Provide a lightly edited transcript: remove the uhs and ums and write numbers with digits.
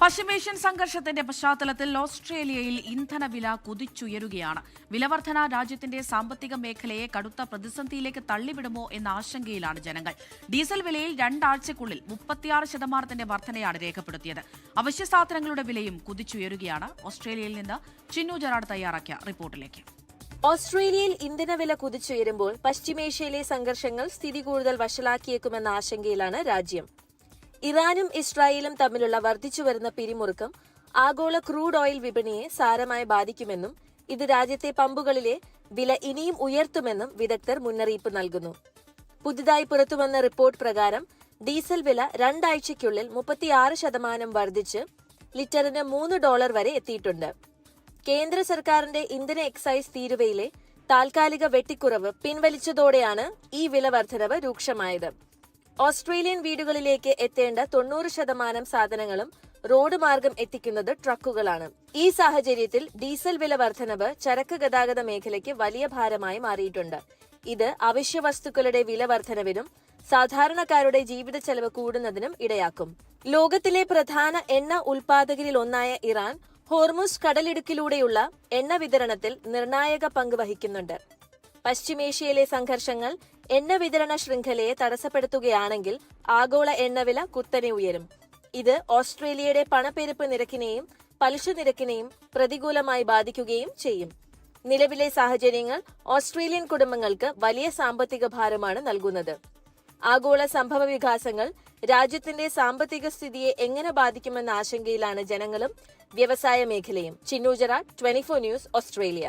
പശ്ചിമേഷ്യൻ സംഘർഷത്തിന്റെ പശ്ചാത്തലത്തിൽ ഓസ്ട്രേലിയയിൽ ഇന്ധനവില കുതിച്ചുയരുകയാണ്. വിലവർധന രാജ്യത്തിന്റെ സാമ്പത്തിക മേഖലയെ കടുത്ത പ്രതിസന്ധിയിലേക്ക് തള്ളിവിടുമോ എന്ന ആശങ്കയിലാണ് ജനങ്ങൾ. ഡീസൽ വിലയിൽ 2 ആഴ്ചയ്ക്കുള്ളിൽ 36% വർധനയാണ് രേഖപ്പെടുത്തിയത്. അവശ്യ സാധനങ്ങളുടെ വിലയും കുതിച്ചുയരുകയാണ്. ഓസ്ട്രേലിയയിൽ നിന്ന് ചിന്നു ജെറാഡ് തയ്യാറാക്കിയ റിപ്പോർട്ടിലേക്ക്. ഓസ്ട്രേലിയയിൽ ഇന്ധനവില കുതിച്ചുയരുമ്പോൾ പശ്ചിമേഷ്യയിലെ സംഘർഷങ്ങൾ സ്ഥിതി കൂടുതൽ വഷളാക്കിയേക്കുമെന്ന ആശങ്കയിലാണ് രാജ്യം. ഇറാനും ഇസ്രായേലും തമ്മിലുള്ള വർദ്ധിച്ചുവരുന്ന പിരിമുറുക്കം ആഗോള ക്രൂഡ് ഓയിൽ വിപണിയെ സാരമായി ബാധിക്കുമെന്നും ഇത് രാജ്യത്തെ പമ്പുകളിലെ വില ഇനിയും ഉയർത്തുമെന്നും വിദഗ്ധർ മുന്നറിയിപ്പ് നൽകുന്നു. പുതുതായി പുറത്തുവന്ന റിപ്പോർട്ട് പ്രകാരം ഡീസൽ വില 2 ആഴ്ചയ്ക്കുള്ളിൽ 36% വർദ്ധിച്ച് ലിറ്ററിന് $3 വരെ എത്തിയിട്ടുണ്ട്. കേന്ദ്ര സർക്കാരിന്റെ ഇന്ധന എക്സൈസ് തീരുവയിലെ താൽക്കാലിക വെട്ടിക്കുറവ് പിൻവലിച്ചതോടെയാണ് ഈ വില വർധനവ് രൂക്ഷമായത്. ഓസ്ട്രേലിയൻ വീടുകളിലേക്ക് എത്തേണ്ട 90% സാധനങ്ങളും റോഡ് മാർഗം എത്തിക്കുന്നത് ട്രക്കുകളാണ്. ഈ സാഹചര്യത്തിൽ ഡീസൽ വില വർധനവ് ചരക്ക് ഗതാഗത മേഖലയ്ക്ക് വലിയ ഭാരമായി മാറിയിട്ടുണ്ട്. ഇത് അവശ്യ വസ്തുക്കളുടെ വില വർധനവിനും സാധാരണക്കാരുടെ ജീവിത ചെലവ് കൂടുന്നതിനും ഇടയാക്കും. ലോകത്തിലെ പ്രധാന എണ്ണ ഉൽപാദകരിൽ ഒന്നായ ഇറാൻ ഹോർമുസ് കടലിടുക്കിലൂടെയുള്ള എണ്ണ വിതരണത്തിൽ നിർണായക പങ്ക് വഹിക്കുന്നുണ്ട്. പശ്ചിമേഷ്യയിലെ സംഘർഷങ്ങൾ എണ്ണ വിതരണ ശൃംഖലയെ തടസ്സപ്പെടുത്തുകയാണെങ്കിൽ ആഗോള എണ്ണവില കുത്തനെ ഉയരും. ഇത് ഓസ്ട്രേലിയയുടെ പണപ്പെരുപ്പ് നിരക്കിനെയും പലിശ നിരക്കിനെയും പ്രതികൂലമായി ബാധിക്കുകയും ചെയ്യും. നിലവിലെ സാഹചര്യങ്ങൾ ഓസ്ട്രേലിയൻ കുടുംബങ്ങൾക്ക് വലിയ സാമ്പത്തിക ഭാരമാണ് നൽകുന്നത്. ആഗോള സംഭവ വികാസങ്ങൾ രാജ്യത്തിന്റെ സാമ്പത്തിക സ്ഥിതിയെ എങ്ങനെ ബാധിക്കുമെന്ന ആശങ്കയിലാണ് ജനങ്ങളും വ്യവസായ മേഖലയും. Chinnu Gerard, 24 news, Australia.